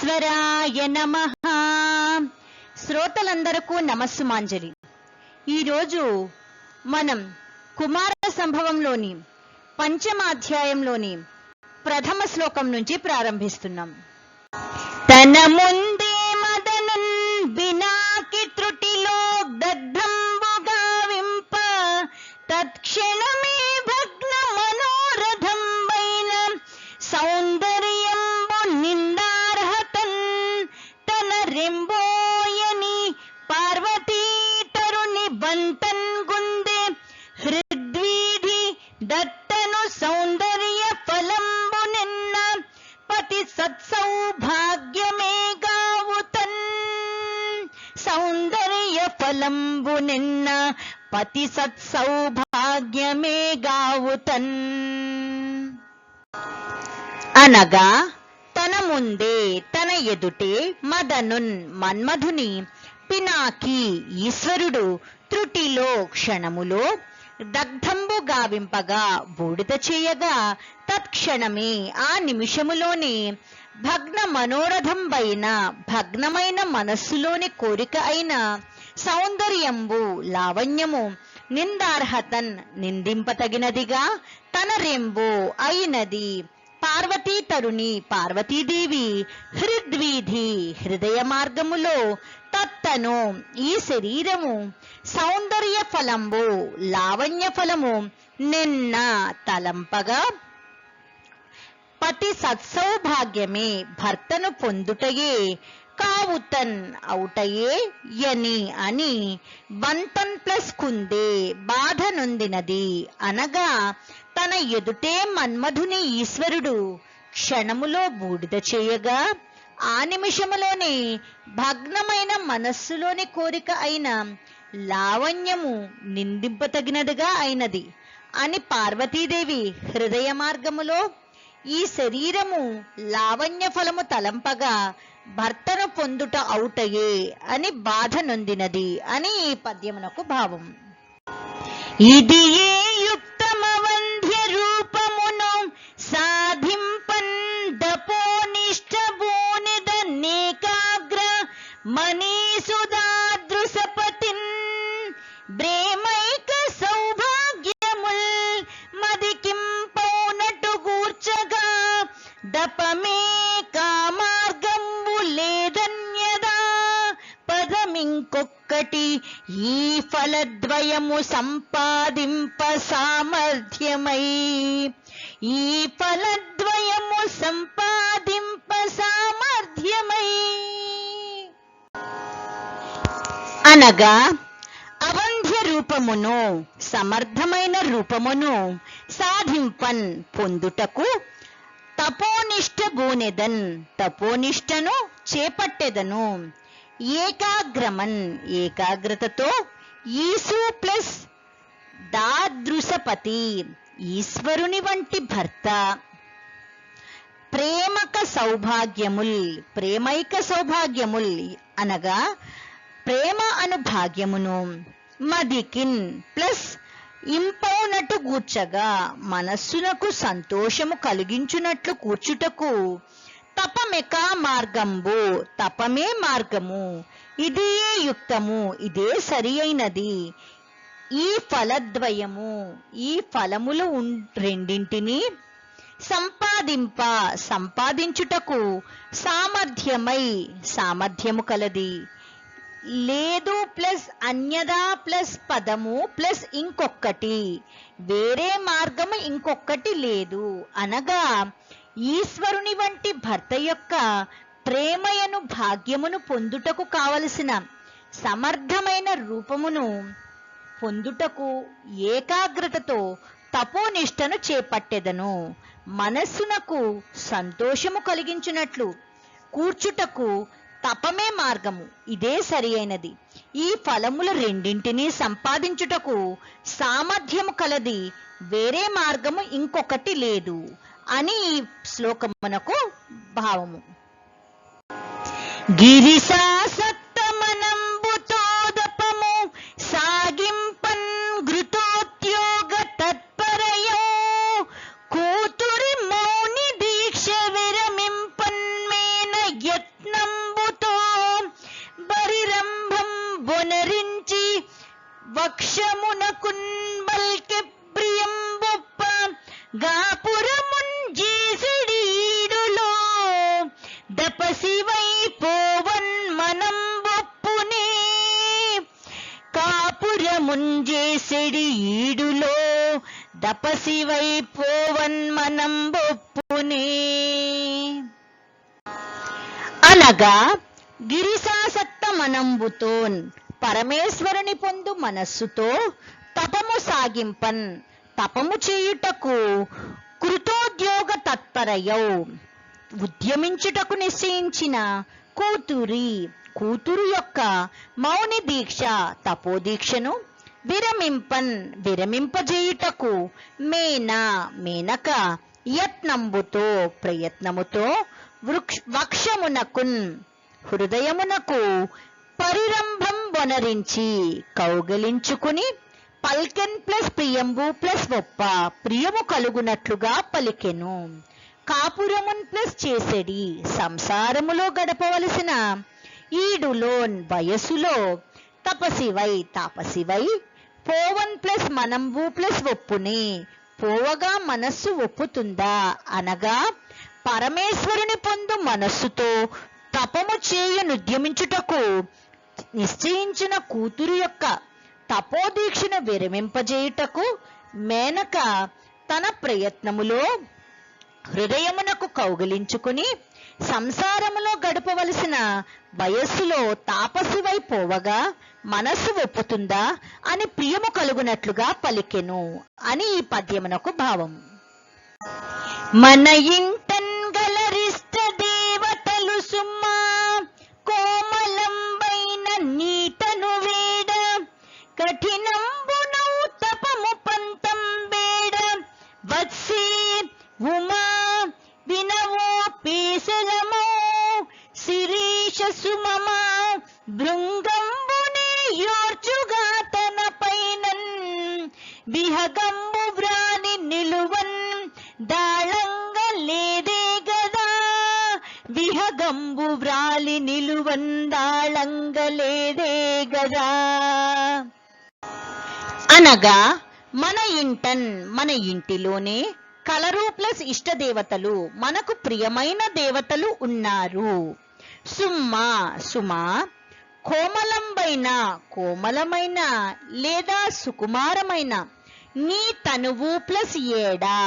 ఈశ్వరాయ నమః. శ్రోతలందరకు నమస్సుమాంజలి. ఈరోజు మనం కుమార సంభవంలోని పంచమాధ్యాయంలోని ప్రథమ శ్లోకం నుంచి ప్రారంభిస్తున్నాం. తన ముందే మదనున్ వినాకి త్రుటిలో దగ్ధంబుగా వింప తత్క్షణమే భగ్న మనోరథం వైన సౌందర్యంబు నిందార్హతన్ తన రెంబోయని పార్వతీ తరుని బంతన్ గుందే హృద్వీధి దత్తను సౌందర్య ఫలంబు నిన్న పతి సత్సౌభాగ్యమే గావుతన్. సౌందర్య ఫలంబు నిన్న పతి సత్సౌభాగ్యమే గావుతన్. అనగా తన ముందే తన ఎదుటే మదనున్ మన్మధుని పినాకి ఈశ్వరుడు త్రుటిలో క్షణములో దగ్ధంబు గావింపగా బూడిద చేయగా తత్క్షణమే ఆ నిమిషములోనే భగ్న మనోరథం పైన భగ్నమైన మనస్సులోని కోరిక అయిన సౌందర్యంబు లావణ్యము నిందార్హతన్ నిందింపతగినదిగా తన రెంబో అయినది పార్వతీ తరుణి పార్వతీదేవి హృద్వీధి హృదయ మార్గములో తత్తను ఈ శరీరము సౌందర్య ఫలంబు లావణ్య ఫలము నిన్న తలంపగా పతి సత్సౌభాగ్యమే భర్తను పొందుటయే కావుతన్ అవుటయే యని అని బంతన్ ప్లస్ కుందే బాధ నొందినది. అనగా తన ఎదుటే మన్మధుని ఈశ్వరుడు క్షణములో బూడిద చేయగా ఆ నిమిషములోనే భగ్నమైన మనస్సులోని కోరిక అయిన లావణ్యము నిందింపతగినదిగా అయినది అని పార్వతీదేవి హృదయ మార్గములో ఈ శరీరము లావణ్య ఫలము తలంపగా భర్తను పొందుట అవుటయే అని బాధ నొందినది అని ఈ పద్యమునకు భావం. ఇది ఏ యుక్తమవంధ్య రూపమును సాధింపన్ దపోనిష్ట బోనిద నేకాగ్ర మనీసుదాదృశపతిన్ బ్రేమైక సౌభాగ్యముల్ మదికింపౌనటు గూర్చగా దపమే కామార్గంబు లేదన్యదా పదమింకొక్కటి ఈ ఫలద్వయము సంపాదింప సామర్థ్యమై. ఈ ఫలద్వయము సంపాదింప సామర్థ్యమై అనగా అవంధ్య రూపమును సమర్థమైన రూపమును సాధింపన్ పొందుటకు తపోనిష్ట బోనెదన్ తపోనిష్టను చేపట్టెదను. ఏకాగ్రమన్ ఏకాగ్రతతో ఈసు ప్లస్ దాదృశపతి ఈశ్వరుని వంటి భర్త ప్రేమక సౌభాగ్యముల్ ప్రేమైక సౌభాగ్యముల్ అనగా ప్రేమ అను భాగ్యమును మదికిన్ ప్లస్ ఇంపౌనటు గూర్చగా మనస్సునకు సంతోషము కలిగించునట్లు కూర్చుటకు తపమెకా మార్గంబు తపమే మార్గము ఇదే యుక్తము ఇదే సరి అయినది. ఈ ఫలద్వయము ఈ ఫలములు రెండింటినీ సంపాదించుటకు సామర్థ్యమై సామర్థ్యము కలది. లేదు ప్లస్ అన్యదా ప్లస్ పదము ప్లస్ ఇంకొక్కటి వేరే మార్గము ఇంకొక్కటి లేదు అనగా ఈశ్వరుని వంటి భర్త యొక్క ప్రేమయను భాగ్యమును పొందుటకు కావలసిన సమర్థమైన రూపమును పొందుటకు ఏకాగ్రతతో తపోనిష్టను చేపట్టెదను. మనస్సునకు సంతోషము కలిగించునట్లు కూర్చుటకు తపమే మార్గము ఇదే సరి అయినది. ఈ ఫలముల రెండింటినీ సంపాదించుటకు సామర్థ్యము కలది వేరే మార్గము ఇంకొకటి లేదు అని ఈ శ్లోకమునకు భావము. గిరిశాసత్తమనంబుతోదపము సాగింపన్ ఘృతోద్యోగ తత్పరయో కూతురి మౌని దీక్ష విరమింపన్మేన యత్న చేసెడి ఈడులో దపసివై పోవన్ మనం బొప్పునే. అనగా గిరిసాసక్త మనంబుతోన్ పరమేశ్వరుని పొందు మనస్సుతో తపము సాగింపన్ తపము చేయుటకు కృతోద్యోగ తత్పరయౌ ఉద్యమించుటకు నిశ్చయించిన కూతురు యొక్క మౌని దీక్ష తపోదీక్షను విరమింపజేయుటకు మేనక యత్నంబుతో ప్రయత్నముతో వక్షమునకున్ హృదయమునకు పరిరంభం వనరించి కౌగలించుకుని పల్కెన్ ప్లస్ ప్రియంబు ప్లస్ ఒప్ప ప్రియము కలుగునట్లుగా పలికెను. కాపురమున్ ప్లస్ చేసెడి సంసారములో గడపవలసిన ఈడులోన్ వయస్సులో తాపసివై పోవన్ ప్లస్ మనంబు ప్లస్ ఒప్పునే పోవగా మనస్సు ఒప్పుతుందా అనగా పరమేశ్వరుని పొందు మనస్సుతో తపము చేయనుద్యమించుటకు నిశ్చయించిన కూతురు యొక్క తపోదీక్షను విరమింపజేయుటకు మేనక తన ప్రయత్నములో హృదయమునకు కౌగిలించుకుని సంసారములో గడపవలసిన వయస్సులో తాపసివై పోవగా మనస్సు ఒప్పుతుందా అని ప్రియము కలుగునట్లుగా పలికెను అని ఈ పద్యమునకు భావం. మన ఇంటన్ గలరిష్ట దేవతలు సుమ్మా కోమలంబైన నీటను వేడ కఠినంబునౌ తపము పంతం వేడ వత్సే ఉమా వినవో పేసలమో శిరీష సుమమా భృంగంబునే యోర్చుగా తన పైనన్ విహగంబు వ్రాని నిలువన్ దాళంగ లేదే గదా విహగంబు వ్రాలి నిలువన్ దాళంగ లేదే గదా. అనగా మన ఇంటిలోనే కలరు ప్లస్ ఇష్టదేవతలు మనకు ప్రియమైన దేవతలు ఉన్నారు. సుమా కోమలమైన లేదా సుకుమారమైన నీ తనువు ప్లస్ ఏడా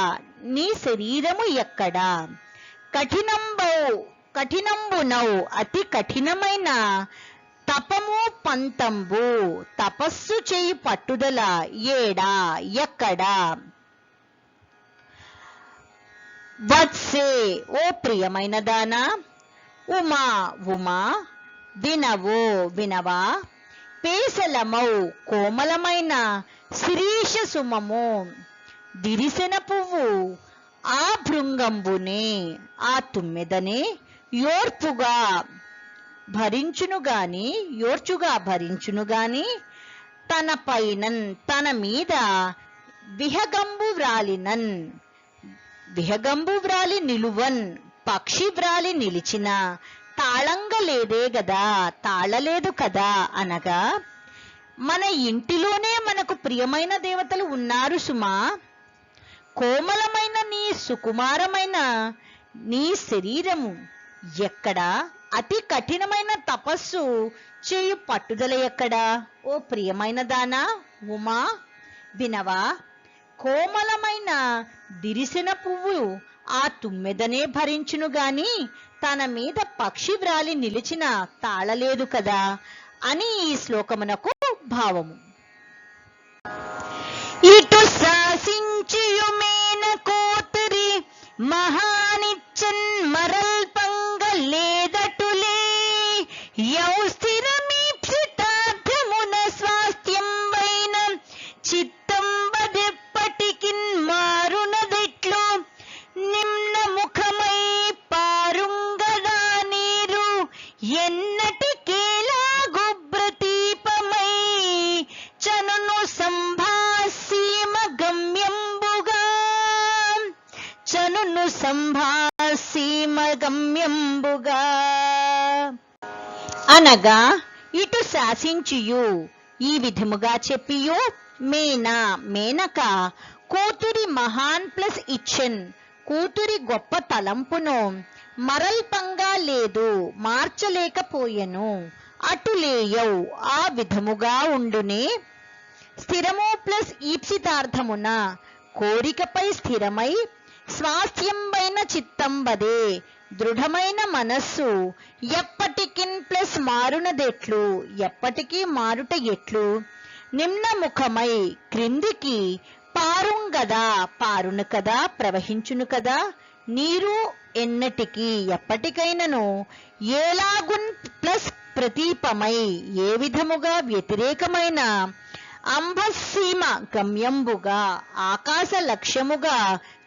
నీ శరీరము ఎక్కడా కఠినంబునౌ అతి కఠినమైన తపము పంతంబు తపస్సు చేయి పట్టుదల ఏడా ఎక్కడా వత్సే ఓ ప్రియమైన దానా ఉమా వినవా పేసలమౌ కోమలమైన శిరీష సుమము దిరిసెన పువ్వు ఆ భృంగంబునే ఆ తుమ్మెదనే యోర్చుగా భరించును గాని తన పైనన్ తన మీద విహగంబు వ్రాలి నిలువన్ పక్షి వ్రాలి నిలిచిన తాళంగలేదే గదా తాళలేదు కదా. అనగా మన ఇంటిలోనే మనకు ప్రియమైన దేవతలు ఉన్నారు సుమా. కోమలమైన నీ సుకుమారమైన నీ శరీరము ఎక్కడా అతి కఠినమైన తపస్సు చేయు పట్టుదల ఎక్కడా ఓ ప్రియమైన దానా ఉమా వినవా కోమలమైన దిరిసిన పువ్వు ఆ తుమ్మెదనే భరించును గాని తన మీద పక్షి వ్రాలి నిలిచిన తాళలేదు కదా అని ఈ శ్లోకమునకు భావము. ఇటు శాసించియుమేన కోతరి మహానిచ్చన్ మరల్ పంగలేదటులే యౌ స్థిరమీప్సితార్థమున స్వాస్థ్యం వైన చిత్తం బదెప్పటికిన్ మారునదిట్లు నిమ్న ముఖమై పారుంగదా నీరు ఎన్నటికేలా గుబ్రతీపమై చనును సంభాసీమ గమ్యంబుగా. అనగా ఇటు శాసించియు ఈ విధముగా చెప్పియు మేనక కూతురి మహాన్ ప్లస్ ఇచ్చన్ కూతురి గొప్ప తలంపును మరల్పంగా లేదు మార్చలేకపోయెను అటులేయౌ ఆ విధముగా ఉండునే స్థిరము ప్లస్ ఈప్సితార్థమున కోరికపై స్థిరమై స్వాస్థ్యంబైన చిత్తంబదే దృఢమైన మనస్సు ఎప్పటికిన్ ప్లస్ మారునదెట్లు ఎప్పటికీ మారుట ఎట్లు నిమ్నముఖమై క్రిందికి పారుంగదా పారును కదా ప్రవహించును కదా నీరు ఎన్నటికి ఎప్పటికైనను ఏలాగున్ ప్లస్ ప్రతీపమై ఏ విధముగా వ్యతిరేకమైన అంబసీమ గమ్యంబుగా ఆకాశ లక్ష్యముగా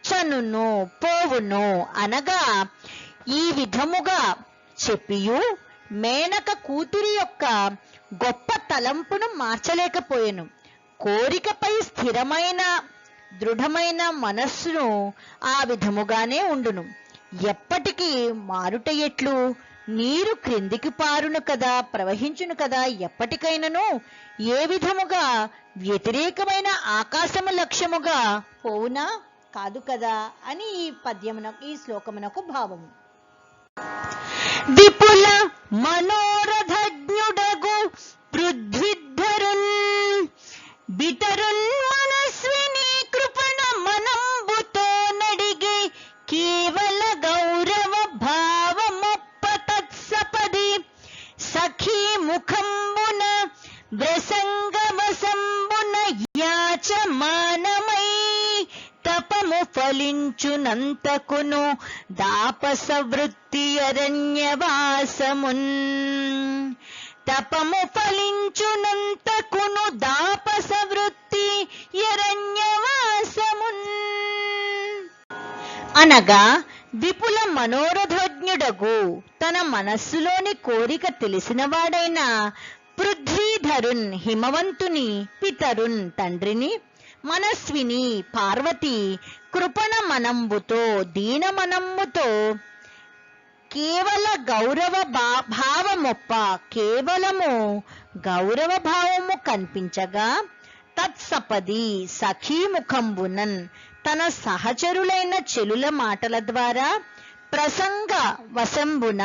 చనును పోవును అనగా ఈ విధముగా చెప్పియు మేనక కూతురి యొక్క గొప్ప తలంపును మార్చలేకపోయెను. కోరికపై స్థిరమైన దృఢమైన మనస్సును ఆ విధముగానే ఉండును. ఎప్పటికీ మారుట ఎట్లు నీరు క్రిందికి పారును కదా ప్రవహించును కదా ఎప్పటికైనను ఏ విధముగా వ్యతిరేకమైన ఆకాశము లక్ష్యముగా పోవునా కాదు కదా అని ఈ శ్లోకమునకు భావము. విపుల మనోరథజ్ఞుడగు పృథ్విధరున్ బితరున్ మనస్విని కృపణ మనంబుతో నడిగే కేవల గౌరవ భావమొప్ప తత్సపది సఖీ ముఖంబున వ్రసంగవసంబున యాచమానమై తపము ఫలించునంతకును దాపస వృత్తి అరణ్యవాసమున్ తపము ఫలించునంతకును దాపస వృత్తి అరణ్యవాసమున్ అనగా విపుల మనోరథోజ్ఞుడగు తన మనస్సులోని కోరిక తెలిసినవాడైన పృథ్వీధరున్ హిమవంతుని పితరున్ తండ్రిని మనస్విని పార్వతి కృపణ మనంబుతో దీన మనంబుతో కేవల గౌరవ భావమొప్ప కేవలము గౌరవ భావము కనిపించగా తత్సపది సఖీముఖంబునన్ తన సహచరులైన చెలుల మాటల ద్వారా ప్రసంగ వశంబున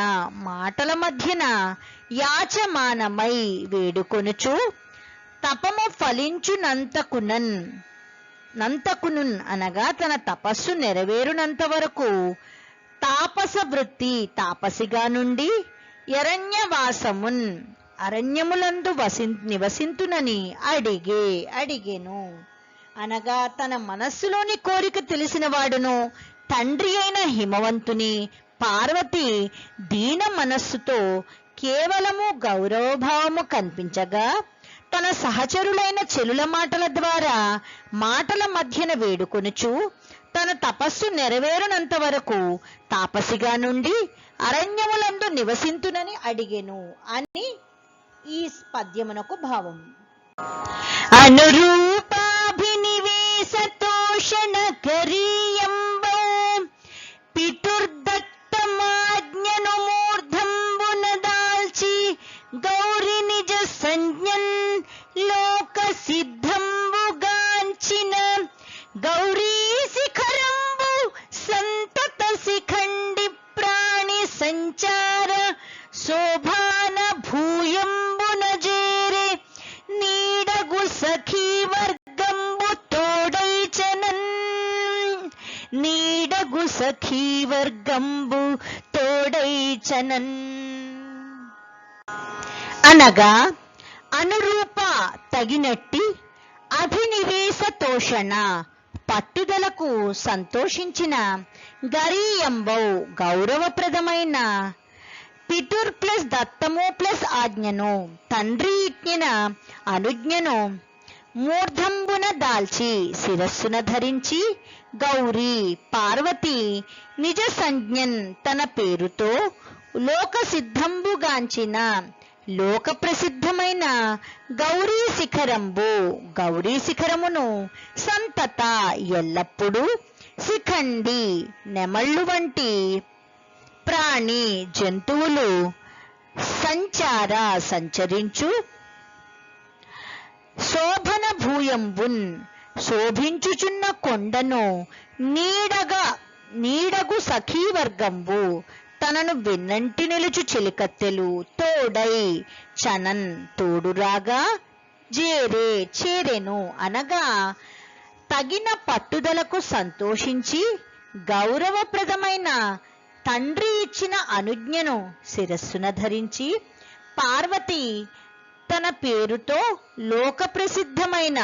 మాటల మధ్యన యాచమానమై వేడుకొనుచు తపము ఫలించునంతకునన్ అనగా తన తపస్సు నెరవేరునంత వరకు తాపస వృత్తి తాపసిగా నుండి అరణ్యవాసమున్ అరణ్యములందు నివసింతునని అడిగెను అనగా తన మనస్సులోని కోరిక తెలిసిన వాడును తండ్రి అయిన హిమవంతుని పార్వతి దీన మనస్సుతో కేవలము గౌరవభావము కనిపించగా తన సహచరులైన చెలుల మాటల ద్వారా మాటల మధ్యన వేడుకొనుచు తన తపస్సు నెరవేరునంత వరకు తాపసిగా నుండి అరణ్యములందు నివసింతునని అడిగెను అని ఈ పద్యమునకు భావం. అనురూపాభినివేశ తోషణ కరీయంబౌ పితుర్దత్తమాజ్ఞను మూర్ధంబున దాల్చి గౌరి నిజ సంజ్ఞన్ లోక సిద్ధంబుగాంచిన గౌరీ శిఖరంబు సంతత శిఖండి ప్రాణి సంచార శోభాన భూయంబున జేరే నీడగు సఖీ వర్గంబు తోడైచనన్ నీడగు సఖీ వర్గంబు తోడైచనన్ అనగా అనురూప తగినట్టి అభినివేశ తోషణ పట్టుదలకు సంతోషించిన గరీయంబౌ గౌరవప్రదమైన పితుర్ ప్లస్ దత్తము ప్లస్ ఆజ్ఞను తండ్రి ఇచ్చిన అనుజ్ఞను మూర్ధంబున దాల్చి శిరస్సున ధరించి గౌరీ పార్వతి నిజ సంజ్ఞన్ తన పేరుతో లోక సిద్ధంబుగాంచిన లోక ప్రసిద్ధమైన గౌరీ శిఖరంబు గౌరీ శిఖరమును సంతత ఎల్లప్పుడూ శిఖండి నెమళ్ళు వంటి ప్రాణి జంతువులు సంచరించు శోభన భూయంబున్ శోభించుచున్న కొండను నీడగు సఖీవర్గంబు తనను వెన్నంటి నిలుచు చెలికత్తెలు తోడై చనన్ తోడురాగా జేరే చేరెను అనగా తగిన పట్టుదలకు సంతోషించి గౌరవప్రదమైన తండ్రి ఇచ్చిన అనుజ్ఞను శిరస్సున ధరించి పార్వతి తన పేరుతో లోక ప్రసిద్ధమైన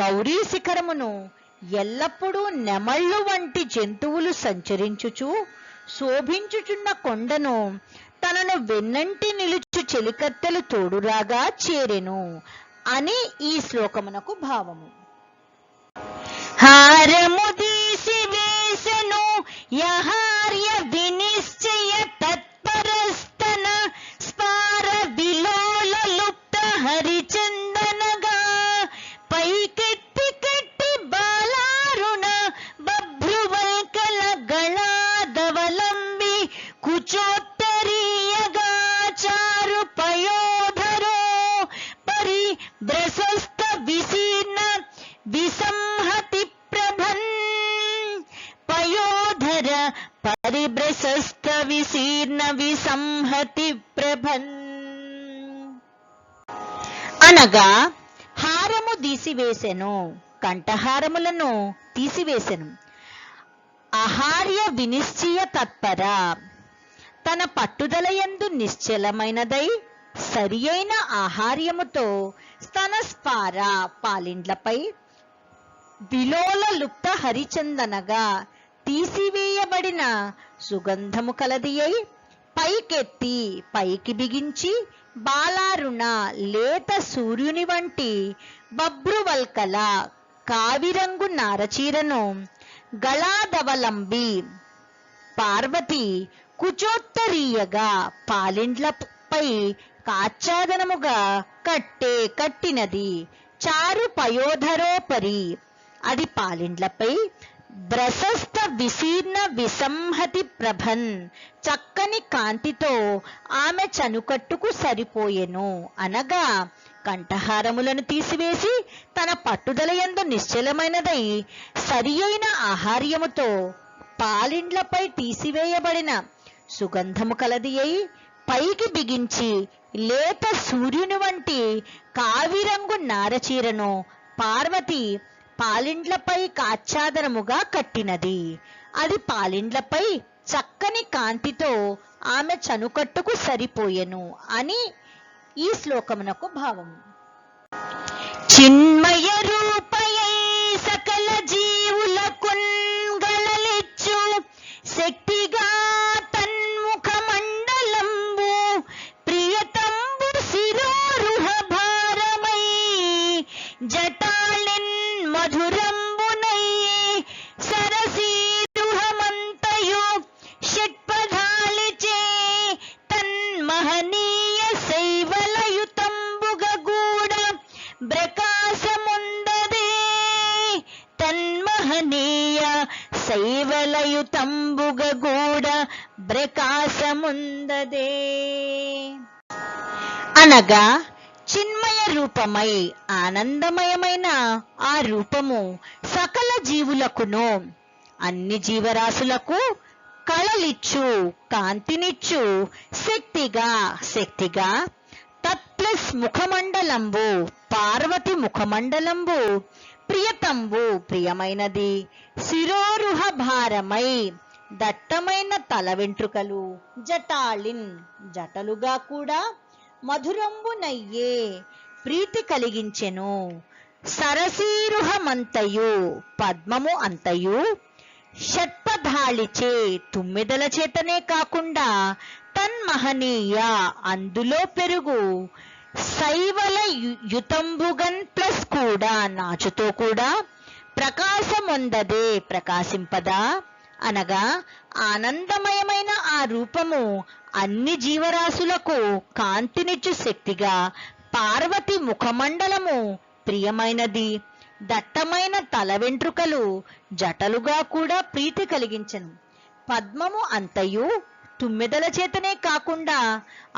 గౌరీ శిఖరమును ఎల్లప్పుడూ నెమళ్ళు వంటి జంతువులు సంచరించుచు శోభించుచున్న కొండను తనను వెన్నంటి నిలుచు చెలికత్తెలు తోడురాగా చేరెను అని ఈ శ్లోకమునకు భావము. హారము దీసి వేసెను యహార్య వినిశ్చయ తత్పరస్తన స్పార విలోల లుప్త హరిచందనగా పైకెత్తి కట్టి బాలారుణ బభ్రువల్కల గళాదవలంబి కుచోత్తరీయగా చారు పయోధరో పరి బ్రసస్త విశీర్ణ విసంహతి ప్రభన్ పయోధర పరిబ్రసస్త విశీర్ణ విసంహతి ప్రభన్ అనగా హారము తీసివేసెను, కంఠహారములను తీసివేసెను. ఆహార్య వినిశ్చయ తత్పర తన పట్టుదలయందు నిశ్చలమైనదై సరి అయిన ఆహార్యముతో స్తనస్పార పాలిండ్లపై విలోల లుప్త హరిచందనగా తీసివేయబడిన సుగంధము కలది అయి పైకెత్తి పైకి బిగించి బాలారుణ లేత సూర్యుని వంటి బభ్రువల్కల కావిరంగు నారచీరను గళాదవలంబి పార్వతి కుచోత్తరీయగా పాలిండ్లపై కాచ్చాదనముగా కట్టినది. చారు పయోధరోపరి అది పాలిండ్లపై బ్రసస్థ విశీర్ణ విసంహతి ప్రభన్ చక్కని కాంతితో ఆమె చనుకట్టుకు సరిపోయెను అనగా కంఠహారములను తీసివేసి తన పట్టుదలయందు నిశ్చలమైనదై సరి అయిన ఆహార్యముతో పాలిండ్లపై తీసివేయబడిన సుగంధము కలది అయి పైకి బిగించి లేత సూర్యుని వంటి కావిరంగు నారచీరను పార్వతి పాలిండ్లపై కాచ్చాదనముగా కట్టినది. అది పాలిండ్లపై చక్కని కాంతితో ఆమె చనుకట్టుకు సరిపోయెను అని ఈ శ్లోకమునకు భావము. చిన్మయ రూపయై సకల జీవులకు గళలిచ్చు శక్తిగా తన్ముఖ మండలంబు ప్రియతంబు శిరోరుహ భారమై జటాళిన్ మధురంబునై సరసీరుహమంతయు షట్పదాలిచే తన్మహనీయ శైవలయుతంబుగ గూఢ ప్రకాశముందదే తన్మహనీయ శైవలయుతంబుగ గూఢ ప్రకాశముందదే అనగా చిన్మయ రూపమై ఆనందమయమైన ఆ రూపము సకల జీవులకును అన్ని జీవరాశులకు కళలిచ్చు కాంతినిచ్చు శక్తిగా తత్ప్లస్ ముఖమండలంబు పార్వతి ముఖమండలంబు ప్రియతంబు ప్రియమైనది శిరోరుహ భారమై దట్టమైన తల వెంట్రుకలు జటాళిన్ జటలుగా కూడా మధురంబునయ్యే ప్రీతి కలిగించెను సరసీరుహమంతయు పద్మము అంతయు షట్పధాళిచే తుమ్మెదల చేతనే కాకుండా తన్మహనీయ అందులో పెరుగు శైవల యుతంబుగన్ ప్లస్ కూడా నాచుతో కూడా ప్రకాశమొందదే ప్రకాశింపదా అనగా ఆనందమయమైన ఆ రూపము అన్ని జీవరాశులకు కాంతినిచ్చు శక్తిగా పార్వతి ముఖమండలము ప్రియమైనది దట్టమైన తల వెంట్రుకలు జటలుగా కూడా ప్రీతి కలిగించెను పద్మము అంతయు తుమ్మెదల చేతనే కాకుండా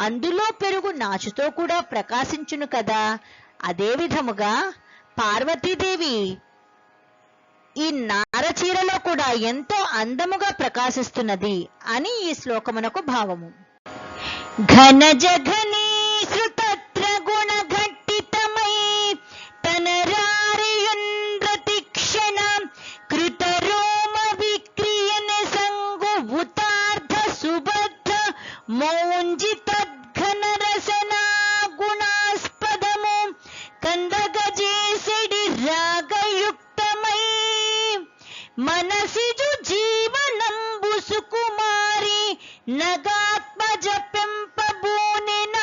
అందులో పెరుగు నాచుతో కూడా ప్రకాశించును కదా. అదే విధముగా పార్వతీదేవి ఈ నారచీరలో కూడా ఎంతో అందముగా ప్రకాశిస్తున్నది అని ఈ శ్లోకమునకు భావము. ఘన జఘనీ శ్రుతత్ర గుణ ఘట్టితమై మౌంజి తద్ఘన రసనా గుణాస్పదము కందగజేసెడి రాగయుక్తమై మనసిజు జీవనంబు సుకుమారి నగాత్మజ పెంపబూనినాన్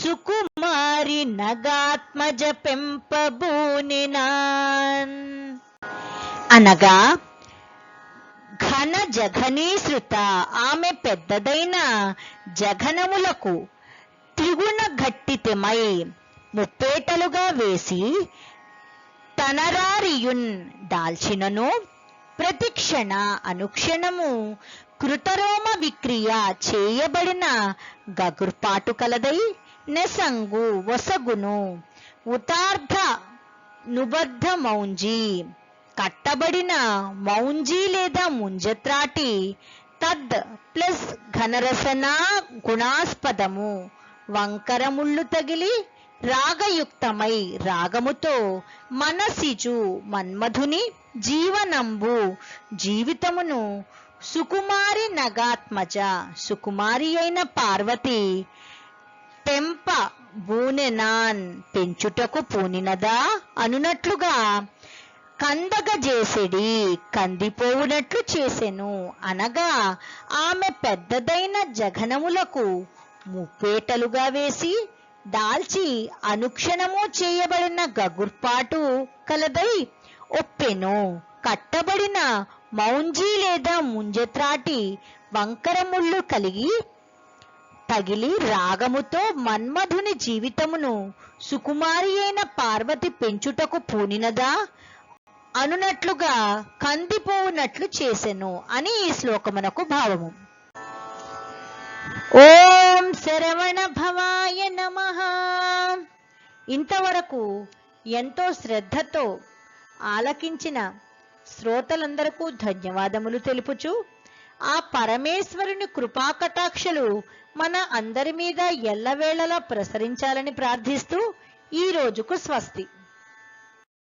సుకుమారి నగాత్మజ పెంపబూనినాన్ అనగా ఘన జఘనీశ్రుత ఆమె పెద్దదైన జఘనములకు త్రిగుణ ఘట్టితమై ముప్పేటలుగా వేసి తనరారియున్ దాల్చినను ప్రతిక్షణ అనుక్షణము కృతరోమ విక్రియ చేయబడిన గగుర్పాటు కలదై నెసంగు వసగును ఉతార్ధ నుబద్ధ మౌంజీ కట్టబడిన మౌంజీ లేదా ముంజత్రాటి తద్ ప్లస్ ఘనరసనా గుణాస్పదము వంకరముళ్ళు తగిలి రాగయుక్తమై రాగముతో మనసిజు మన్మధుని జీవనంబు జీవితమును సుకుమారి నగాత్మజ సుకుమారి అయిన పార్వతి పెంప బూనెనాన్ పెంచుటకు పూనినదా అనునట్లుగా కందగజేసెడి కందిపోవునట్లు చేసెను అనగా ఆమె పెద్దదైన జఘనములకు ముప్పేటలుగా వేసి దాల్చి అనుక్షణము చేయబడిన గగుర్పాటు కలదై ఒప్పెను కట్టబడిన మౌంజీ లేదా ముంజత్రాటి వంకరముళ్ళు తగిలి రాగముతో మన్మధుని జీవితమును సుకుమారి అయిన పార్వతి పెంచుటకు పూనినదా అనునట్లుగా కందిపోవునట్లు చేసెను అని ఈ శ్లోకమునకు భావము. ఓం శరవణ భవాయ నమః. ఇంతవరకు ఎంతో శ్రద్ధతో ఆలకించిన శ్రోతలందరకు ధన్యవాదములు తెలుపుచు ఆ పరమేశ్వరుని కృపాకటాక్షలు మన అందరి మీద ఎల్లవేళలా ప్రసరించాలని ప్రార్థిస్తూ ఈ రోజుకు స్వస్తి.